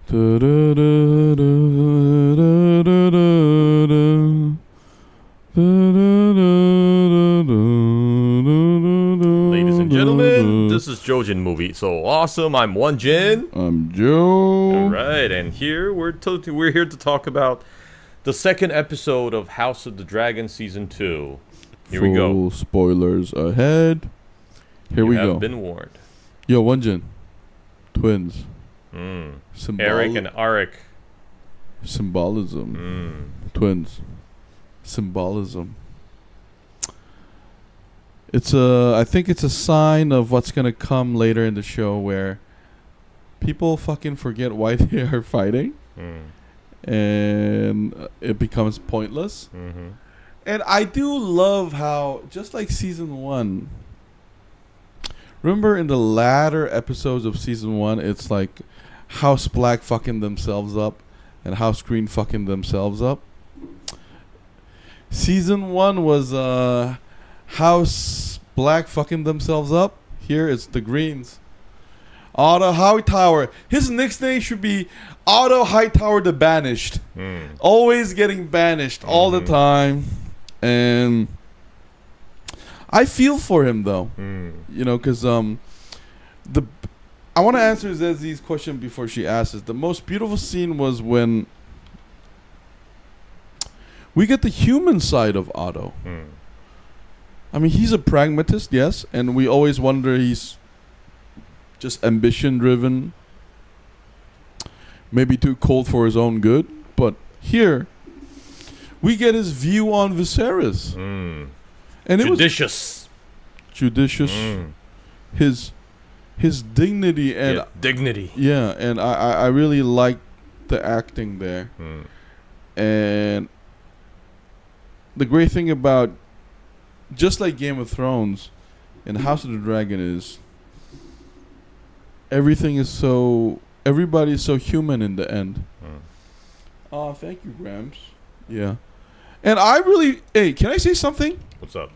Ladies and gentlemen, this is Jojin Movie So Awesome. I'm Won-Jin. I'm Joe. All right, and here we're here to talk about the second episode of House of the Dragon Season 2. Here we go. Full spoilers ahead. Here we go. You have been warned. Yo, Won-Jin. Twins. Erryk and Arryk. Symbolism. Twins. Symbolism. I think it's a sign of what's gonna come later in the show, where people fucking forget why they are fighting, and it becomes pointless. And I do love how, just like season 1, remember in the latter episodes of season 1, it's like House Black fucking themselves up and House Green fucking themselves up. Season 1 was House Black fucking themselves up. Here it's the Greens. Otto Hightower. His nickname should be Otto Hightower-To-Banished. Always getting banished all the time. And I feel for him though. You know, because I want to answer Zezi's question before she asks it. The most beautiful scene was when we get the human side of Otto. I mean, he's a pragmatist, yes, and we always wonder he's just ambition-driven, maybe too cold for his own good. But here, we get his view on Viserys. And judicious. His dignity and dignity. Yeah, and I really like the acting there. And the great thing about, just like Game of Thrones and House of the Dragon, is everybody's so human in the end. Oh, thank you, Grams. Yeah. And I really, can I say something? What's up?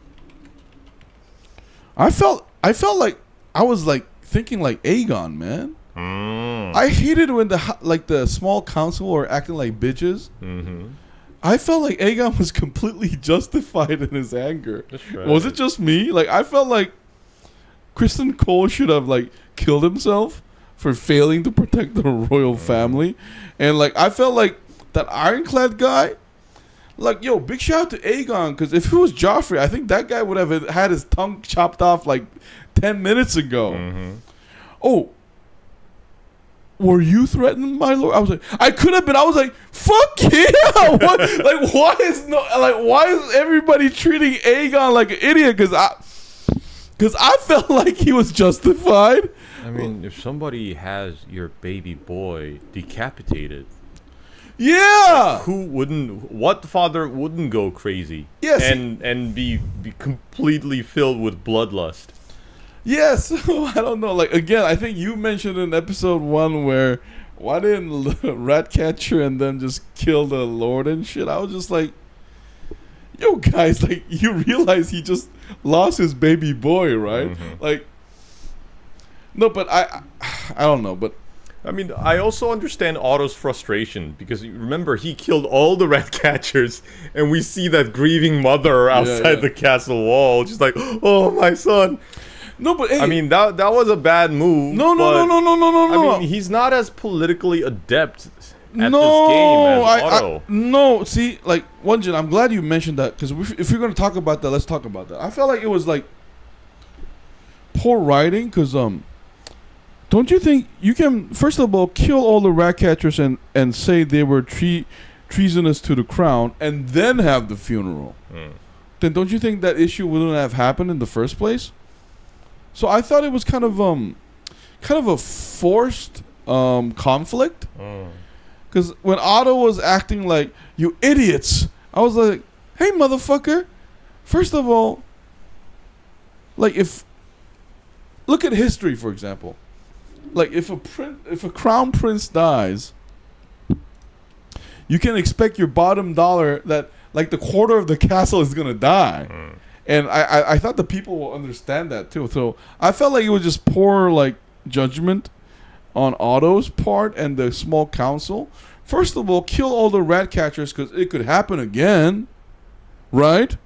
I felt like I was like thinking like Aegon, man. I hated when the small council were acting like bitches. I felt like Aegon was completely justified in his anger. That's right. Was it just me? Like, I felt like Criston Cole should have like killed himself for failing to protect the royal family. And like, I felt like that Ironclad guy, like, yo, big shout out to Aegon, because if it was Joffrey, I think that guy would have had his tongue chopped off like 10 minutes ago. Oh, were you threatened, my lord? I was like, I could have been. I was like, fuck yeah! What? Like, why is everybody treating Aegon like an idiot? Because I felt like he was justified. I mean, if somebody has your baby boy decapitated, yeah, what father wouldn't go crazy? Yes, and be completely filled with bloodlust? Yes, I don't know. Like, again, I think you mentioned in episode 1 where why didn't Ratcatcher and them just kill the Lord and shit? I was just like, yo, guys, like, you realize he just lost his baby boy, right? Like, no, but I don't know, but I mean, I also understand Otto's frustration, because remember, he killed all the Ratcatchers, and we see that grieving mother outside the castle wall, just like, oh, my son. No, but hey, I mean, that was a bad move. No. I mean, he's not as politically adept at this game as Otto. No, see, like, Won-Jin, I'm glad you mentioned that, because if you're going to talk about that, let's talk about that. I felt like it was, like, poor writing, because, don't you think you can, first of all, kill all the Ratcatchers and say they were treasonous to the crown, and then have the funeral? Then don't you think that issue wouldn't have happened in the first place? So I thought it was kind of a forced conflict, because when Otto was acting like, you idiots, I was like, hey, motherfucker, first of all, like, look at history, for example. Like, if a crown prince dies, you can expect your bottom dollar that, like, the quarter of the castle is gonna die. And I thought the people will understand that too. So I felt like it was just poor, like, judgment on Otto's part and the small council. First of all, kill all the rat catchers because it could happen again, right?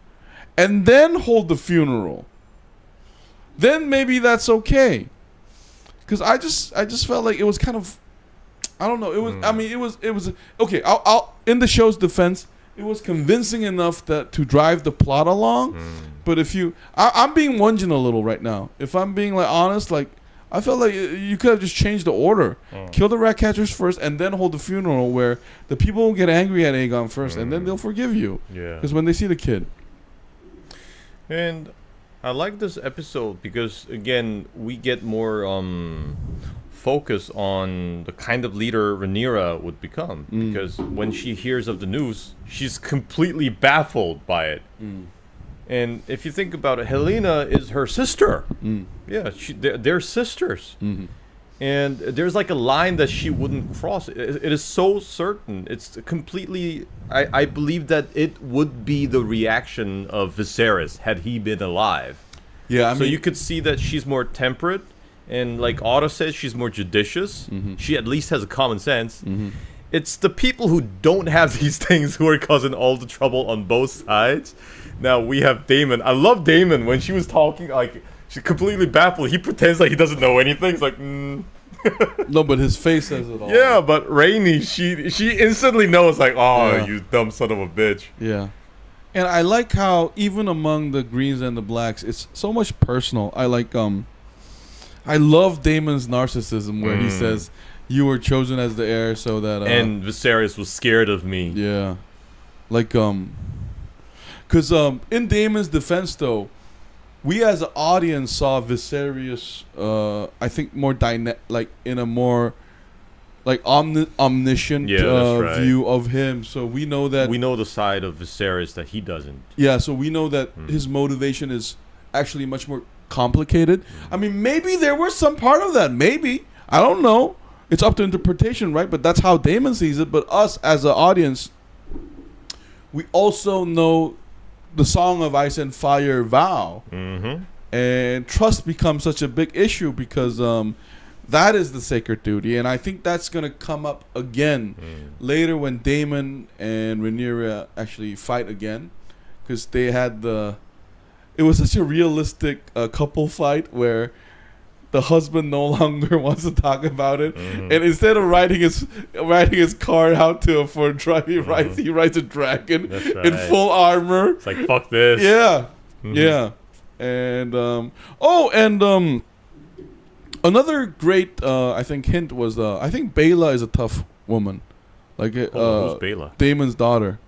And then hold the funeral. Then maybe that's okay. Because I just felt like it was kind of, I don't know. It was. I mean, it was okay. I'll in the show's defense, it was convincing enough that to drive the plot along. But if I'm being Won-Jin a little right now. If I'm being like honest, like I felt like you could have just changed the order, kill the rat catchers first, and then hold the funeral where the people will get angry at Aegon first, and then they'll forgive you. Yeah. Because when they see the kid. And I like this episode because again we get more focus on the kind of leader Rhaenyra would become. Because when she hears of the news, she's completely baffled by it. And if you think about it, Helaena is her sister. Yeah, they're sisters. And there's like a line that she wouldn't cross. It is so certain. It's completely... I believe that it would be the reaction of Viserys had he been alive. Yeah, so you could see that she's more temperate. And like Otto says, she's more judicious. She at least has a common sense. It's the people who don't have these things who are causing all the trouble on both sides. Now we have Damon. I love Damon when she was talking, like she's completely baffled. He pretends like he doesn't know anything. It's like, No, but his face says it all. Yeah, but Rhaenys, she instantly knows, like, oh, you dumb son of a bitch. Yeah. And I like how even among the greens and the blacks, it's so much personal. I love Damon's narcissism where he says, "You were chosen as the heir so that." And Viserys was scared of me. Yeah, like because in Damon's defense though, we as an audience saw Viserys, I think more like in a more like omniscient view of him. So we know that we know the side of Viserys that he doesn't. Yeah, so we know that his motivation is actually much more complicated. I mean, maybe there was some part of that. Maybe. I don't know. It's up to interpretation, right? But that's how Damon sees it. But us as an audience, we also know the Song of Ice and Fire vow. And trust becomes such a big issue because that is the sacred duty. And I think that's going to come up again later when Damon and Rhaenyra actually fight again. Because they had it was such a realistic couple fight where the husband no longer wants to talk about it, and instead of riding his car out for a drive, he rides a dragon in full armor. It's like, fuck this. Yeah, yeah, and another great I think hint was I think Baela is a tough woman, like who's Baela? Damon's daughter.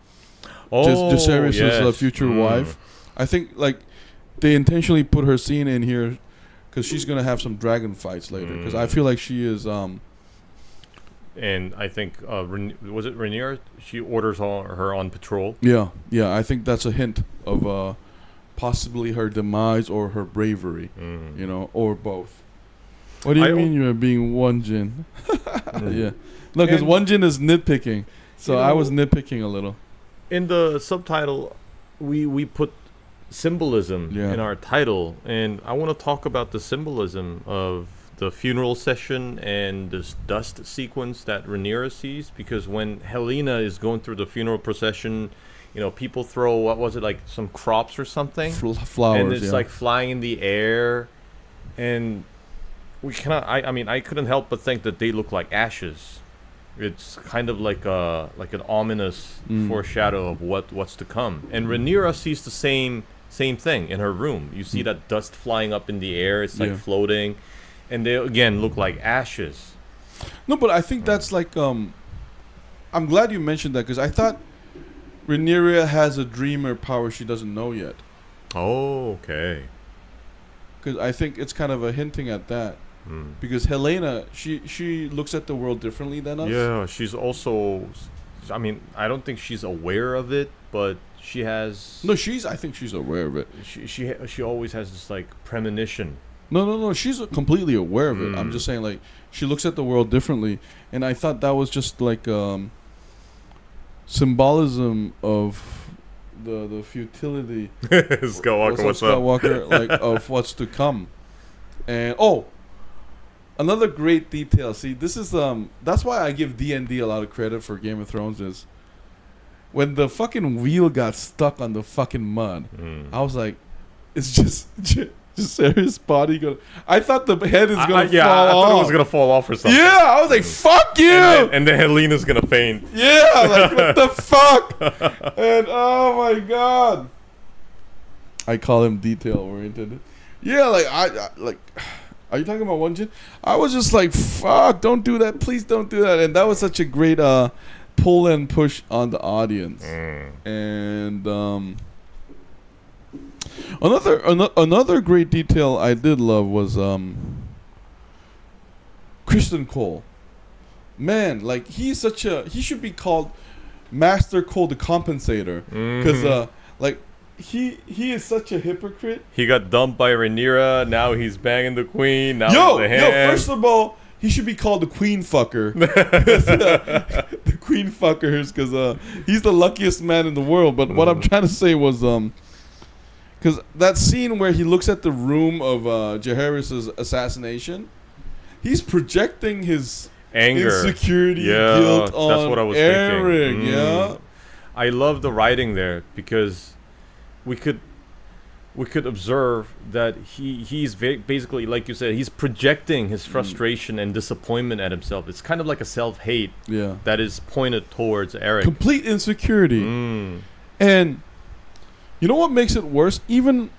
Jacaerys' future wife. I think like they intentionally put her scene in here because she's gonna have some dragon fights later. Because I feel like she is. And I think was it Rhaenyra? She orders her on patrol. Yeah. I think that's a hint of possibly her demise or her bravery. You know, or both. What do you mean you're being Won-Jin? Yeah. No, because Won-Jin is nitpicking. So I was nitpicking a little. In the subtitle, we put symbolism in our title, and I want to talk about the symbolism of the funeral session and this dust sequence that Rhaenyra sees, because when Helaena is going through the funeral procession, you know, people throw, what was it, like some crops or something? Flowers, and it's like flying in the air, and we cannot, I mean, I couldn't help but think that they look like ashes. It's kind of like an ominous foreshadow of what's to come. And Rhaenyra sees the same thing in her room. You see that dust flying up in the air. It's like floating, and they again look like ashes. No, but I think that's like I'm glad you mentioned that because I thought Rhaenyra has a dreamer power she doesn't know yet. Oh, okay. Because I think it's kind of a hinting at that. Because Helaena, she looks at the world differently than us. Yeah, she's also, I mean, I don't think she's aware of it, but she has. No, I think she's aware of it. She always has this like premonition. No, she's completely aware of it. I'm just saying, like, she looks at the world differently, and I thought that was just like symbolism of the futility. Skywalker, what's up? Skywalker, like of what's to come, and another great detail. See, this is that's why I give D&D a lot of credit for Game of Thrones is when the fucking wheel got stuck on the fucking mud. I was like, it's just Cersei's body gonna. I thought the head is gonna fall off. I thought it was gonna fall off or something. Yeah, I was like, fuck you. And then Helena's gonna faint. Yeah, like what the fuck? And oh my god, I call him detail oriented. Yeah, like I like. Are you talking about Won-Jin? I was just like, fuck, don't do that. Please don't do that. And that was such a great pull and push on the audience. And another great detail I did love was Criston Cole. Man, like he should be called Master Cole the Compensator. Because like he is such a hypocrite. He got dumped by Rhaenyra. Now he's banging the queen. Now Yo, first of all, he should be called the queen fucker. The queen fuckers, because he's the luckiest man in the world. But what I'm trying to say was, because that scene where he looks at the room of Jaehaerys' assassination, he's projecting his anger, insecurity, guilt on that's what I was Erryk. thinking. Yeah, I love the writing there because we could observe that he's basically, like you said, he's projecting his frustration and disappointment at himself. It's kind of like a self-hate that is pointed towards Erryk. Complete insecurity. And you know what makes it worse? Even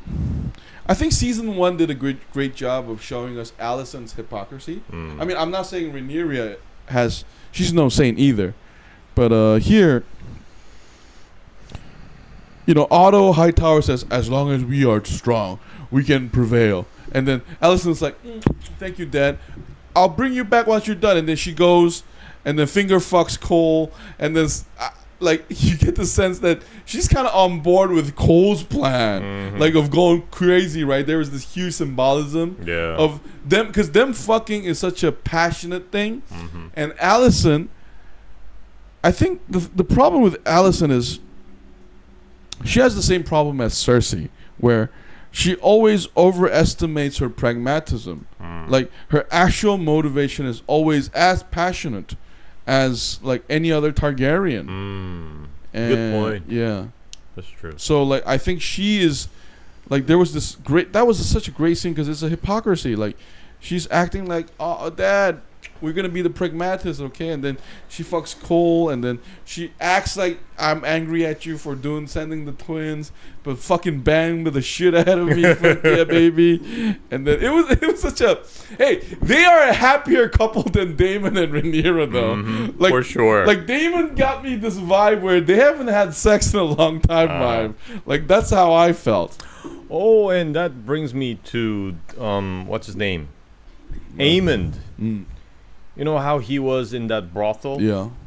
I think season 1 did a great job of showing us Alicent's hypocrisy. I mean, I'm not saying Rhaenyra she's no saint either, but here, you know, Otto Hightower says, as long as we are strong, we can prevail. And then Alicent's like, thank you, Dad. I'll bring you back once you're done. And then she goes and then finger fucks Cole. And then, like, you get the sense that she's kind of on board with Cole's plan. Like, of going crazy, right? There was this huge symbolism of them. Because them fucking is such a passionate thing. And Alicent, I think the problem with Alicent is, she has the same problem as Cersei, where she always overestimates her pragmatism. Like, her actual motivation is always as passionate as, like, any other Targaryen. And good point. Yeah. That's true. So, like, I think she is, like, there was this great, that was such a great scene because it's a hypocrisy. Like, she's acting like, oh, Dad, we're going to be the pragmatist, okay? And then she fucks Cole, and then she acts like I'm angry at you for sending the twins, but fucking banged the shit out of me. Yeah, baby. And then it was such a, hey, they are a happier couple than Damon and Rhaenyra, though. Like, for sure. Like, Damon got me this vibe where they haven't had sex in a long time vibe. Like, that's how I felt. Oh, and that brings me to, what's his name? Aemond. You know how he was in that brothel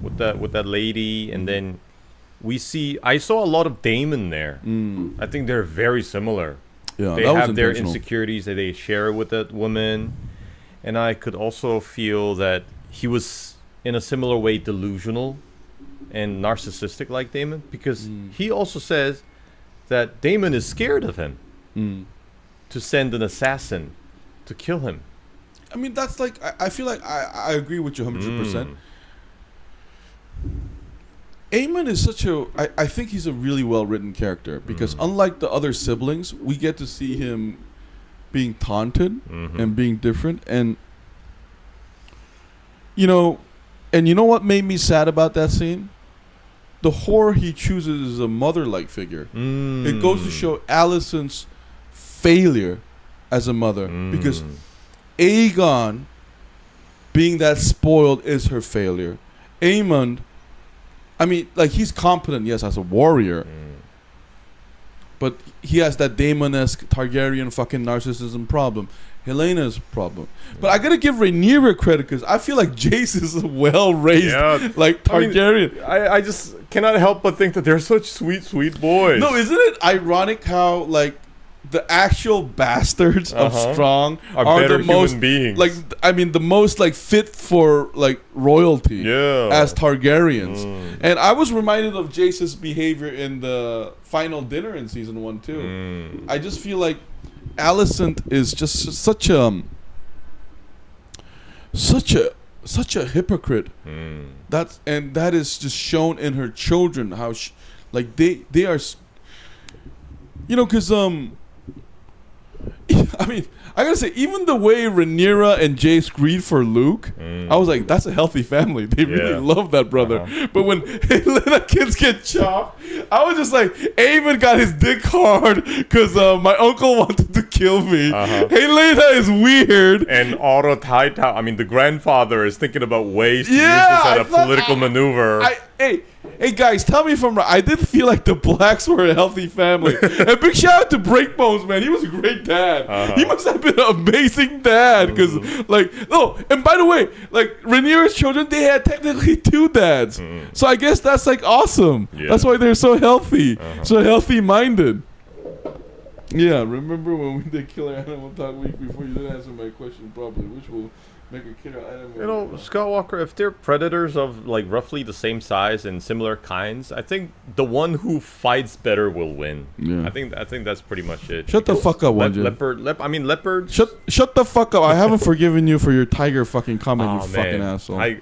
with that lady, and then I saw a lot of Damon there. I think they're very similar. Yeah, they have their insecurities that they share with that woman, and I could also feel that he was in a similar way delusional and narcissistic like Damon, because he also says that Damon is scared of him to send an assassin to kill him. I mean, that's like, I feel like I agree with you 100%. Aemon is I think he's a really well-written character because unlike the other siblings, we get to see him being taunted and being different. And, you know what made me sad about that scene? The whore he chooses is a mother-like figure. It goes to show Alicent's failure as a mother because Aegon, being that spoiled, is her failure. Aemond, I mean, like, he's competent, yes, as a warrior, but he has that Damon-esque Targaryen fucking narcissism problem. Helena's problem. But I gotta give Rhaenyra credit because I feel like Jace is a well-raised, like, Targaryen. I just cannot help but think that they're such sweet, sweet boys. No, isn't it ironic how, like, the actual bastards of Strong are the most beings. Like, I mean, the most, like, fit for, like, royalty as Targaryens. And I was reminded of Jace's behavior in the final dinner in season 1 too. I just feel like Alicent is just such such a hypocrite. That is just shown in her children, how they are, because I mean, I gotta say, even the way Rhaenyra and Jay screamed for Luke, I was like, that's a healthy family. They really love that brother. But when Helaena kids get chopped, I was just like, Aemon got his dick hard because my uncle wanted to kill me. Helaena is weird. And Otto Hightower, I mean, the grandfather is thinking about ways to use this as a political maneuver. Hey guys, tell me if I'm right. I did feel like the Blacks were a healthy family. And big shout out to Breakbones, man. He was a great dad. He must have been an amazing dad. Because, and by the way, Rhaenyra's children, they had technically 2 dads. So I guess that's awesome. Yeah. That's why they're so healthy, so healthy-minded. Yeah, remember when we did Killer Animal Talk Week before you didn't answer my question properly, which will make a killer animal. Scott Walker, if they're predators of roughly the same size and similar kinds, I think the one who fights better will win. Yeah. I think that's pretty much it. Shut the fuck up, Won-Jin. Leopards. Shut the fuck up. I haven't forgiven you for your tiger fucking comment, fucking asshole.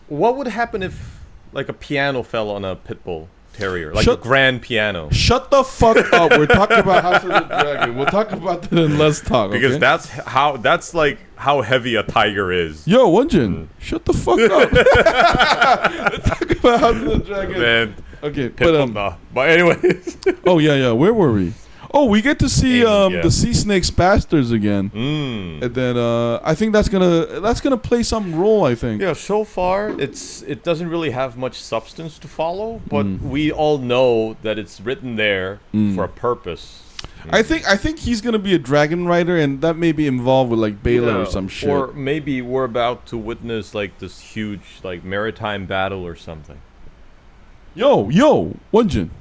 What would happen if a piano fell on a pit bull terrier, a grand piano? Shut the fuck up. We're talking about House of the Dragon. We'll talk about that in Let's Talk. Because that's how heavy a tiger is. Yo, Won-Jin, shut the fuck up. Let's talk about House of the Dragon. Man, okay, but anyways. Oh yeah. Where were we? Oh, we get to see the Sea Snake's bastards again, and then I think that's gonna play some role. I think. Yeah. So far, it doesn't really have much substance to follow, but we all know that it's written there for a purpose. I think he's gonna be a dragon rider, and that may be involved with Baela or some shit. Or maybe we're about to witness this huge maritime battle or something. Yo, Won-Jin.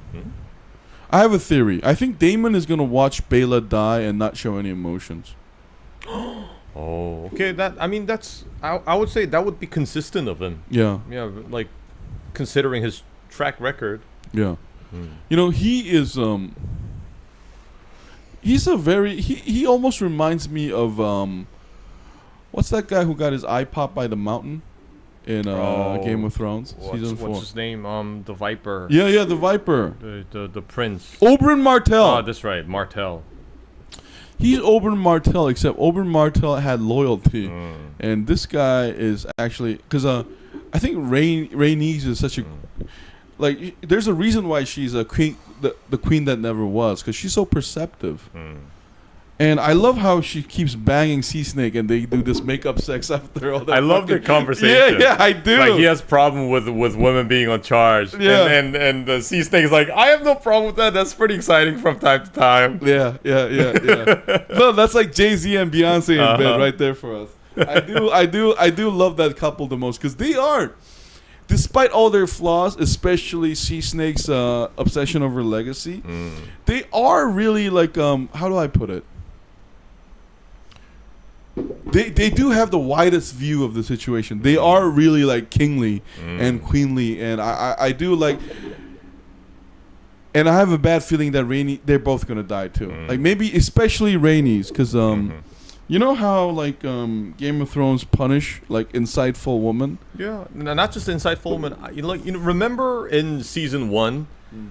I have a theory. I think Damon is gonna watch Baela die and not show any emotions. Oh, okay. That's. I would say that would be consistent of him. Yeah. Yeah, considering his track record. Yeah. He is. He's a very. He almost reminds me of what's that guy who got his eye popped by the mountain in Game of Thrones season 4? What's his name? The Viper. Yeah, the Viper. The Prince. Oberyn Martell. Oh, that's right, Martell. He's Oberyn Martell, except Oberyn Martell had loyalty, and this guy is actually because I think Rhaenys is such a there's a reason why she's a queen, the queen that never was, because she's so perceptive. And I love how she keeps banging Sea Snake, and they do this makeup sex after all that. I love their conversation. Yeah, I do. He has problem with women being on charge. Yeah. And the Sea Snake is I have no problem with that. That's pretty exciting from time to time. Yeah. No, that's Jay-Z and Beyonce in bed right there for us. I do love that couple the most, because they are, despite all their flaws, especially Sea Snake's obsession over legacy, they are really how do I put it? They do have the widest view of the situation. They are really kingly and queenly, and I do and I have a bad feeling that they're both gonna die too. Maybe especially Rhaenys, because you know how Game of Thrones punish insightful women? Yeah, not just insightful women. Remember in season 1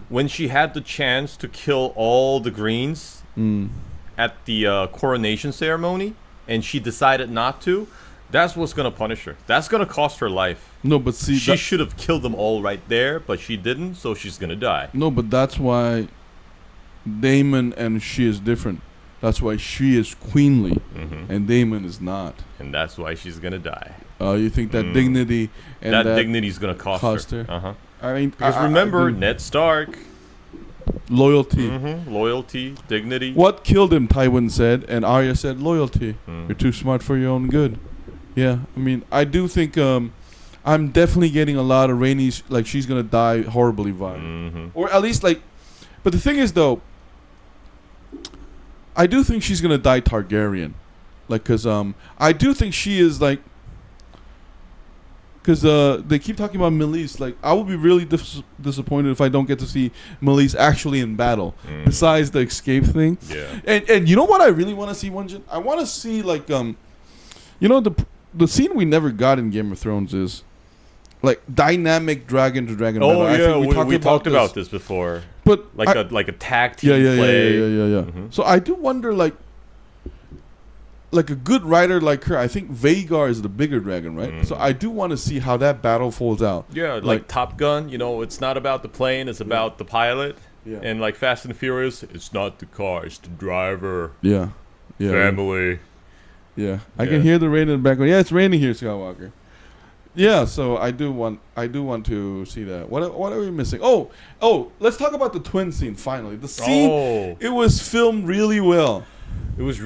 when she had the chance to kill all the Greens at the coronation ceremony, and she decided not to? That's what's gonna punish her. That's gonna cost her life. No, but see, she should have killed them all right there, but she didn't, so she's gonna die. No, but that's why Damon and she is different. That's why she is queenly, and Damon is not. And that's why she's gonna die. You think that dignity and that dignity's gonna cost her? I mean, because remember, Ned Stark. Loyalty. Loyalty, dignity. What killed him, Tywin said, and Arya said loyalty. You're too smart for your own good. Yeah, I mean, I do think I'm definitely getting a lot of Rhaenys, she's going to die horribly violent. Or at least, but the thing is, though, I do think she's going to die Targaryen. Because I do think she is, because they keep talking about Meleys. I will be really disappointed if I don't get to see Meleys actually in battle. Besides the escape thing. Yeah. And you know what I really want to see, Won-Jin? I want to see the scene we never got in Game of Thrones is like dynamic dragon to dragon battle. Oh yeah, we talked this. about this before. But like a tag team play. Yeah. Mm-hmm. So I do wonder, like a good writer like her, I think Vhagar is the bigger dragon, right? Mm. So I do want to see how that battle folds out. Yeah, like Top Gun, it's not about the plane, it's about the pilot. Yeah. And like Fast and Furious, it's not the car, it's the driver. Yeah. Family. Yeah. I can hear the rain in the background. Yeah, it's raining here, Skywalker. Yeah, so I do want to see that. What are we missing? Oh, let's talk about the twin scene finally. The scene, it was filmed really well. It was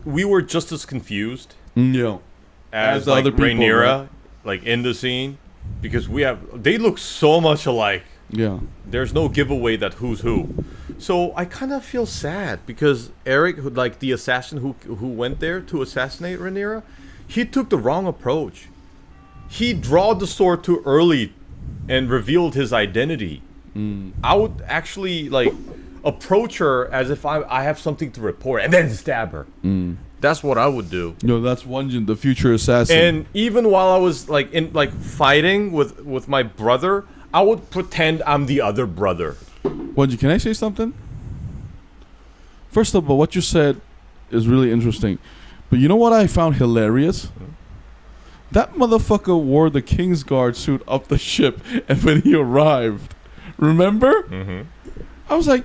we were just as confused as the like other people, Rhaenyra, right? like in the scene, because they look so much alike. Yeah. There's no giveaway that who's who. So I kind of feel sad because Erryk, like the assassin who went there to assassinate Rhaenyra, he took the wrong approach. He drawed the sword too early and revealed his identity. I would actually approach her as if I have something to report and then stab her. That's what I would do. No, that's Won-Jin, the future assassin. And even while I was fighting with my brother, I would pretend I'm the other brother. Won-Jin, can I say something? First of all, what you said is really interesting. But you know what I found hilarious? That motherfucker wore the Kingsguard suit up the ship, and when he arrived, remember? Mm-hmm. I was like,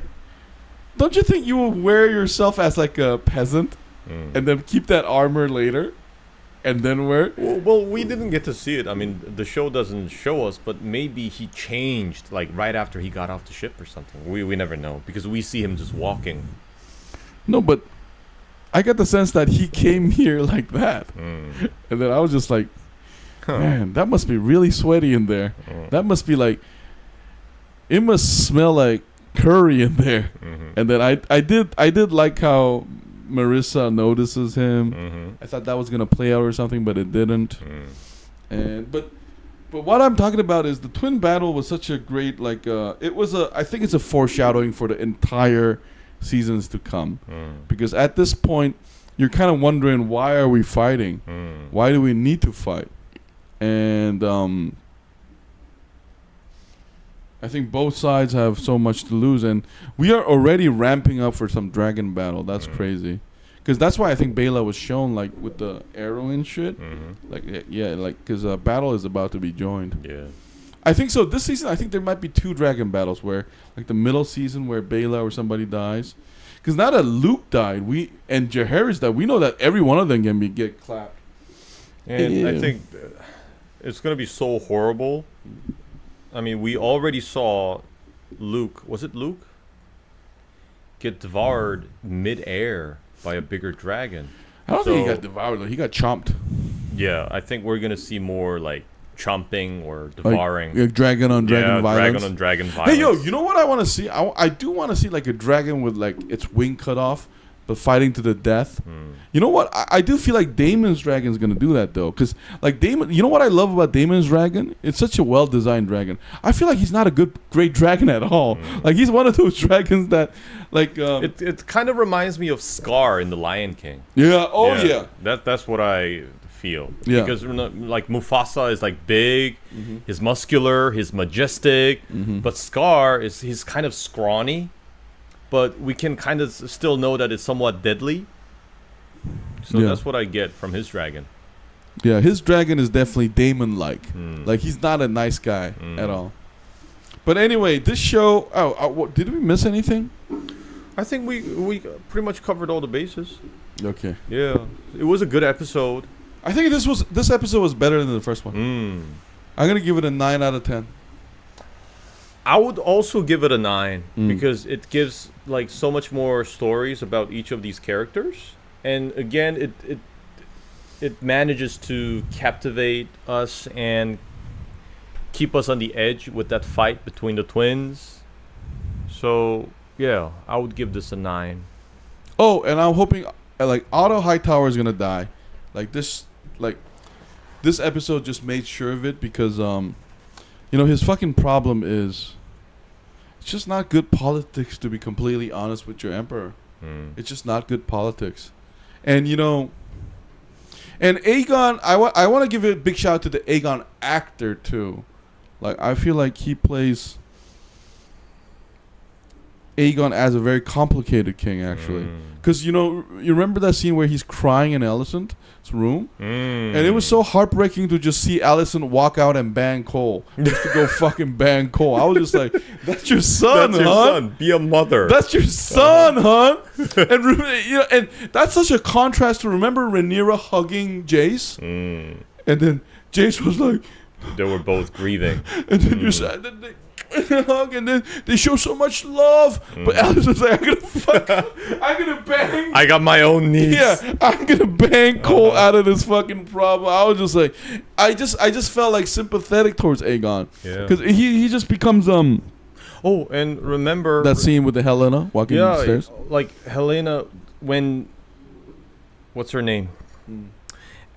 don't you think you will wear yourself as like a peasant, and then keep that armor later, and then wear it? Well, we didn't get to see it. I mean, the show doesn't show us, but maybe he changed right after he got off the ship or something. We never know because we see him just walking. No, but I got the sense that he came here like that. And then I was just like, man, that must be really sweaty in there. That must be it must smell like curry in there. And then I did like how Marissa notices him. I thought that was going to play out or something, but it didn't. And but what I'm talking about is the twin battle was such a great, I think it's a foreshadowing for the entire seasons to come, because at this point you're kind of wondering, why are we fighting? Why do we need to fight? And I think both sides have so much to lose, and we are already ramping up for some dragon battle. That's crazy, because that's why I think Baela was shown with the arrow and shit. Because a battle is about to be joined. Yeah, I think so. This season, I think there might be 2 dragon battles where, the middle season where Baela or somebody dies. Because now that Luke died, and Jaehaerys died, we know that every one of them can get clapped. And I think it's going to be so horrible. I mean, we already saw Luke, was it Luke? Get devoured mid-air by a bigger dragon. I don't think he got devoured, though. He got chomped. Yeah, I think we're going to see more chomping or devouring. Dragon on dragon violence. Dragon on dragon violence. Hey, yo, you know what I want to see? I do want to see a dragon with its wing cut off, but fighting to the death. You know what? I do feel like Damon's dragon is going to do that, though. Because, Damon, you know what I love about Damon's dragon? It's such a well-designed dragon. I feel like he's not a great dragon at all. He's one of those dragons that, it kind of reminds me of Scar in The Lion King. Yeah, yeah. That's what I feel. Yeah. Because, Mufasa is, big, he's muscular, he's majestic, but Scar he's kind of scrawny. But we can kind of still know that it's somewhat deadly. So that's what I get from his dragon. Yeah, his dragon is definitely Damon-like. He's not a nice guy at all. But anyway, this show... did we miss anything? I think we pretty much covered all the bases. Okay. Yeah. It was a good episode. I think this episode was better than the first one. I'm going to give it a 9 out of 10. I would also give it a 9 because it gives so much more stories about each of these characters, and again, it manages to captivate us and keep us on the edge with that fight between the twins. So yeah, I would give this a 9. Oh, and I'm hoping Otto Hightower is gonna die. This episode just made sure of it because his fucking problem is. It's just not good politics, to be completely honest with your emperor. It's just not good politics. And, And Aegon, I want to give a big shout out to the Aegon actor too. Like I feel like he plays Aegon as a very complicated king, actually. Because, you remember that scene where he's crying in Alicent's room? And it was so heartbreaking to just see Alicent walk out and bang Cole. Just to go fucking bang Cole. I was just like, that's your son, That's your son. Be a mother. That's your son, hon. And that's such a contrast to remember Rhaenyra hugging Jace? And then Jace was like... They were both grieving. And then you're sad. And then they show so much love, but Alice was like, I'm gonna bang. I got my own needs. Yeah, I'm gonna bang Cole out of this fucking problem. I was just like, I just felt like sympathetic towards Aegon, because he just becomes Oh, and remember that scene with the Helaena walking down the stairs. Like Helaena when, what's her name?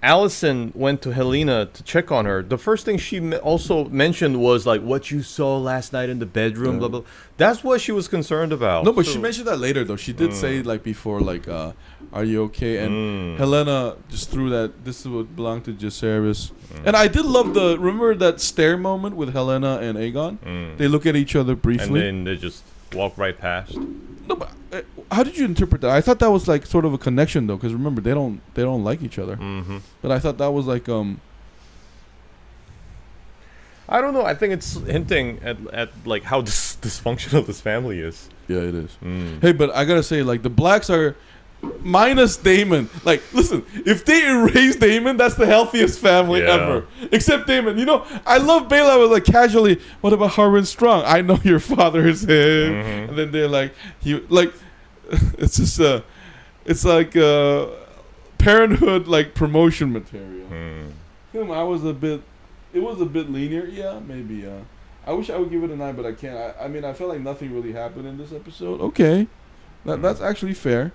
Alicent went to Helaena to check on her. The first thing she also mentioned was like what you saw last night in the bedroom, blah blah. That's what she was concerned about. No, but she mentioned that later though. She did say like before, like, "Are you okay?" And Helaena just threw that. This is what belonged to Jacaerys. And I did love remember that stare moment with Helaena and Aegon. They look at each other briefly, and then they just walk right past. No, but how did you interpret that? I thought that was like sort of a connection though, because remember they don't like each other. But I thought that was like I don't know. I think it's hinting at like how dysfunctional this family is. Yeah, it is. Hey, but I gotta say, like, the Blacks are minus Damon. Like, listen, if they erase Damon, that's the healthiest family ever. Except Damon. I love Bela with like casually, what about Harwin Strong? I know your father is him. And then they're like, it's just it's like Parenthood like promotion material. Him, it was a bit linear. Yeah, maybe. I wish I would give it a 9, but I can't. I mean, I felt like nothing really happened in this episode. Okay, that's actually fair.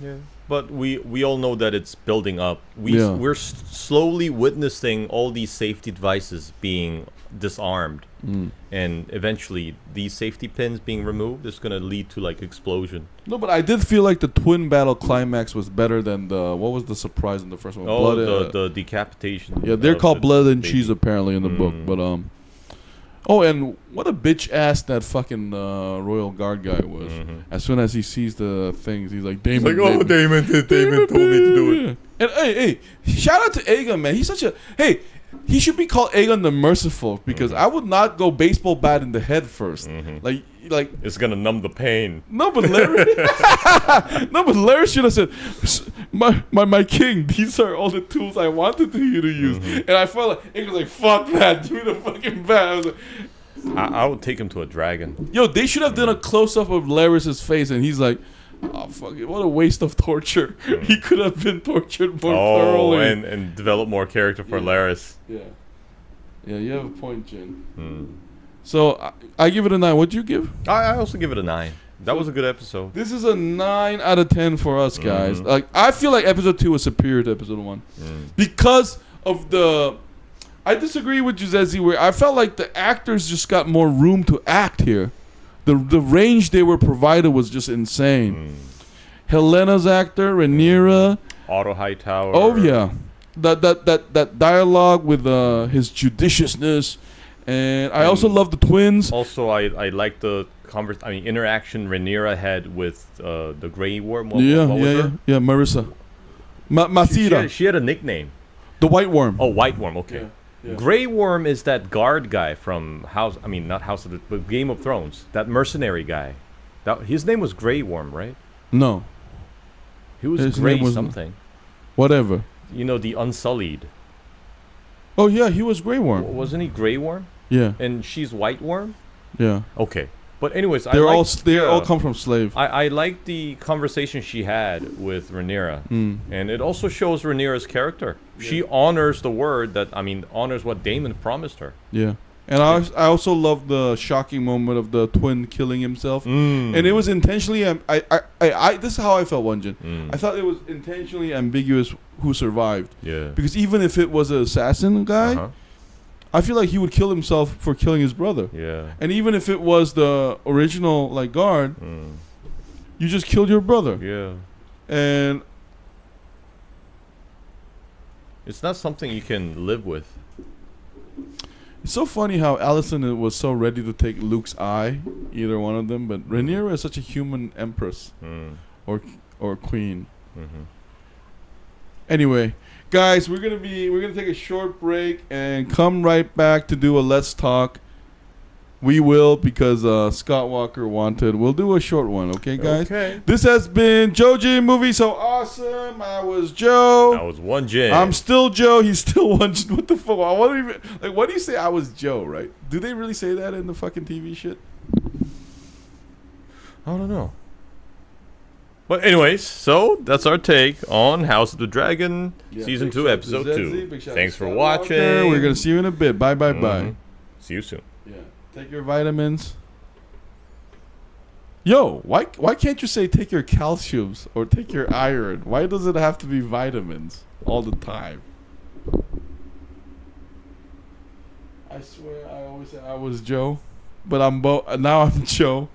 Yeah, but we all know that it's building up. We're slowly witnessing all these safety devices being disarmed, and eventually these safety pins being removed is gonna lead to like explosion. No, but I did feel like the twin battle climax was better than what was the surprise in the first one? The decapitation. Yeah, they're called blood and cheese apparently in the book, but Oh, and what a bitch ass that fucking royal guard guy was. As soon as he sees the things, he's like, Damon. He's like, Damon told me to do it. And hey, shout out to Aegon, man. He's such a he should be called Aegon the Merciful, because I would not go baseball bat in the head first. Like it's gonna numb the pain. No, but Larry should have said, my king, these are all the tools I wanted you to use. And I felt like Aegon's like, fuck that, give me the fucking bat. I was like, I would take him to a dragon. Yo, they should have done a close up of Larys's face, and he's like, oh fuck it, what a waste of torture. He could have been tortured more thoroughly. And develop more character for Larys. Yeah, you have a point, Jin. So I give it a 9. What'd you give? I also give it a 9. That was a good episode. This is a 9 out of 10 for us, guys. Like, I feel like episode 2 was superior to episode 1 because of the. I disagree with Giuseppe, where I felt like the actors just got more room to act here. The range they were provided was just insane. Helena's actor, Rhaenyra, Otto Hightower. Oh yeah, that dialogue with his judiciousness, and I also love the twins. Also, I like the interaction Rhaenyra had with the Grey Worm. What Yeah, Marissa. Masira. She had a nickname. The White Worm. Oh, White Worm. Okay. Yeah. Grey Worm is that guard guy from not House of the, but Game of Thrones. That mercenary guy. His name was Grey Worm, right? No. He was Grey something. Whatever. The Unsullied. Oh yeah, he was Grey Worm. Wasn't he Grey Worm? Yeah. And she's White Worm? Yeah. Okay. But anyways, they all come from slave. I like the conversation she had with Rhaenyra, and it also shows Rhaenyra's character. Yeah. She honors the word honors what Damon promised her. Yeah, and I also love the shocking moment of the twin killing himself, and it was intentionally. This is how I felt, Won-Jin. I thought it was intentionally ambiguous who survived. Yeah, because even if it was an assassin guy. I feel like he would kill himself for killing his brother. Yeah. And even if it was the original guard, you just killed your brother. Yeah. And It's not something you can live with. It's so funny how Alicent was so ready to take Luke's eye, either one of them, but Rhaenyra is such a human empress or queen. Mm-hmm. Anyway, guys, we're gonna take a short break and come right back to do a Let's Talk. We will, because Scott Walker wanted. We'll do a short one, okay, guys? Okay. This has been Joji Movie So Awesome. I was Joe. I was Won-Jin. I'm still Joe. He's still Won-Jin. What the fuck? What do you say? I was Joe, right? Do they really say that in the fucking TV shit? I don't know. But anyways, so that's our take on House of the Dragon, Season 2, Episode 2. Thanks for watching. We're going to see you in a bit. Bye, bye, bye. See you soon. Yeah. Take your vitamins. Yo, why can't you say take your calciums or take your iron? Why does it have to be vitamins all the time? I swear I always say I was Joe, but now I'm Joe.